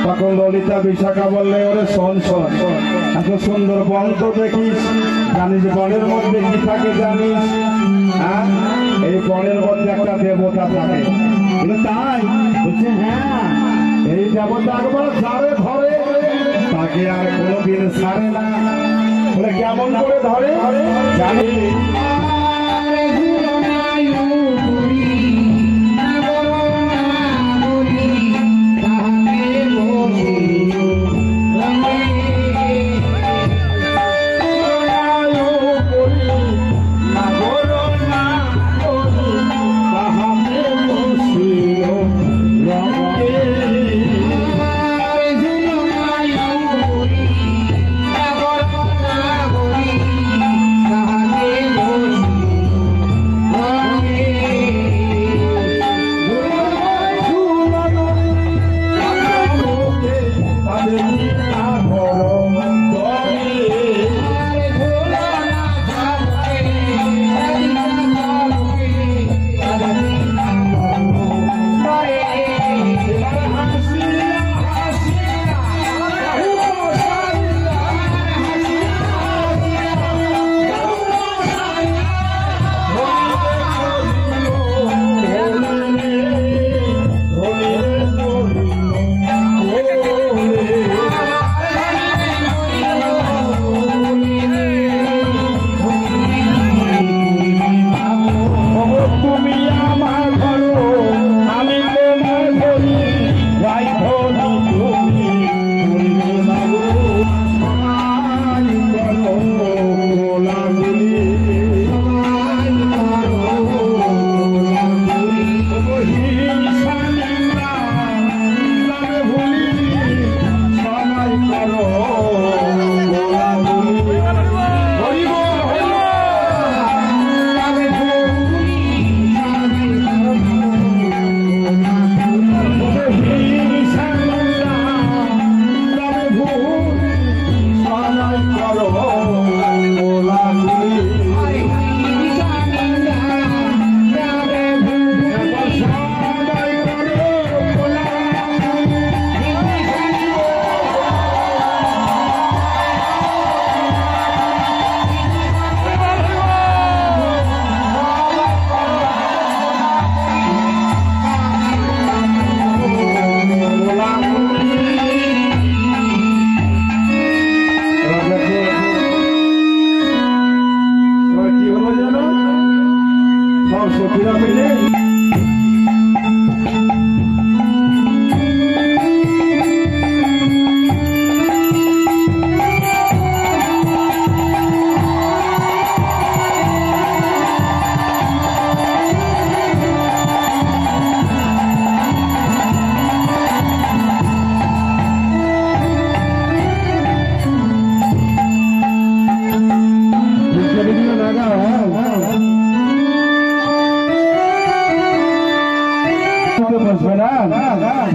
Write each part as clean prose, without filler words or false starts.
তখন ললিতা বিশাখা বললে, ওরে শোন শোন, এত সুন্দর বন তো দেখিস, জানিস বনের মধ্যে কি থাকে জানিস? হ্যাঁ, এই বনের মধ্যে একটা দেবতা থাকে। তাই বলছে, হ্যাঁ, এই দেবতা একবার ছাড়ে ধরে তাকে আর কোনোদিন ছাড়ে না। বলে কেমন করে ধরে জানি?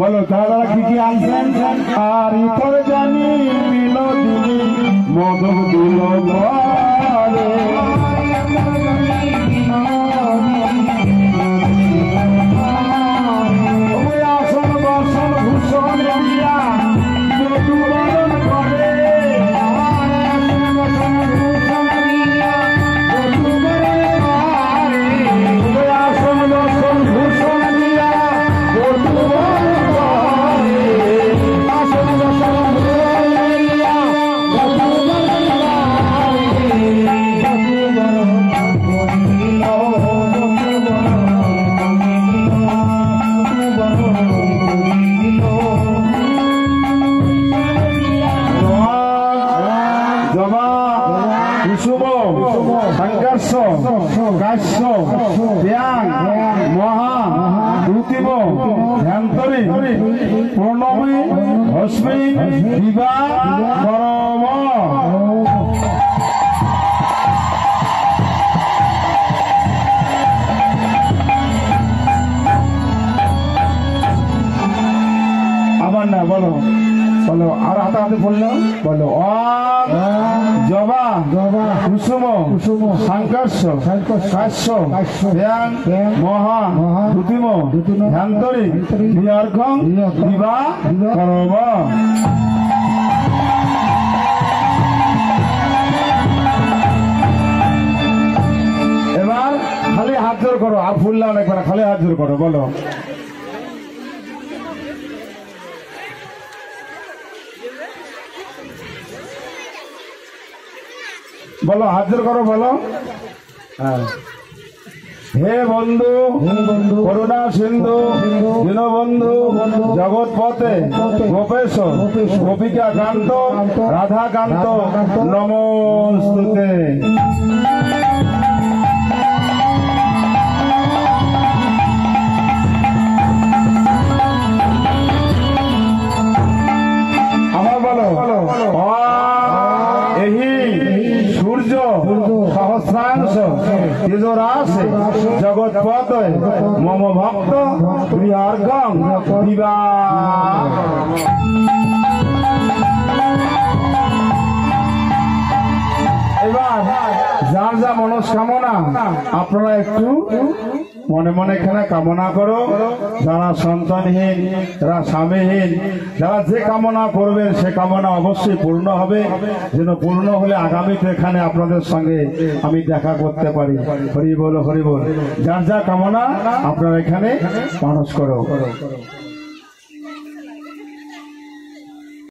বলো তারা কি কি আনছেন? আর ইতর জানি বিনোদিনী মধু দিল ঘরে, আসন বসন ভূষণ দিয়া মধু বরণ করে, আসন বসন ভূষণ দিয়া প্রণমী হস্মি বিবাহ করম। আবার না বলো বলো আর হাতে হাতে বললো বলো জবা জবা কুসুম সংকর্ষ কাশ্য ধ্যান মহা দ্যুতিম ধ্যান্তরি বিয়ার্ঘং বিবাহ করব। এবার খালি হাত জোর করো, আর ফুললে অনেক বেলা, খালি হাত জোর করো, বলো বলো হাত জোর করো, বলো। হে বন্ধু করুণা সিন্ধু দীনবন্ধু জগৎপতে গোপেশ গোপিকা কান্ত রাধা কান্ত নমস্তুতে। আমার বলো এই সূর্য সহস্রাংশ তেজরাশে জগৎপতে মম ভক্ত প্রিয়ার্ঘং বিবাহ। এবার যার যা মনস্কামনা আপনারা একটু মনে মনে এখানে কামনা করো। যারা সন্তানহীন, যারা স্বামীহীন, যারা যে কামনা করবেন সে কামনা অবশ্যই পূর্ণ হবে। যেন পূর্ণ হলে আগামীতে এখানে আপনাদের সঙ্গে আমি দেখা করতে পারি। হরি বল হরি বল। যার যা কামনা আপনারা এখানে মানুষ করো।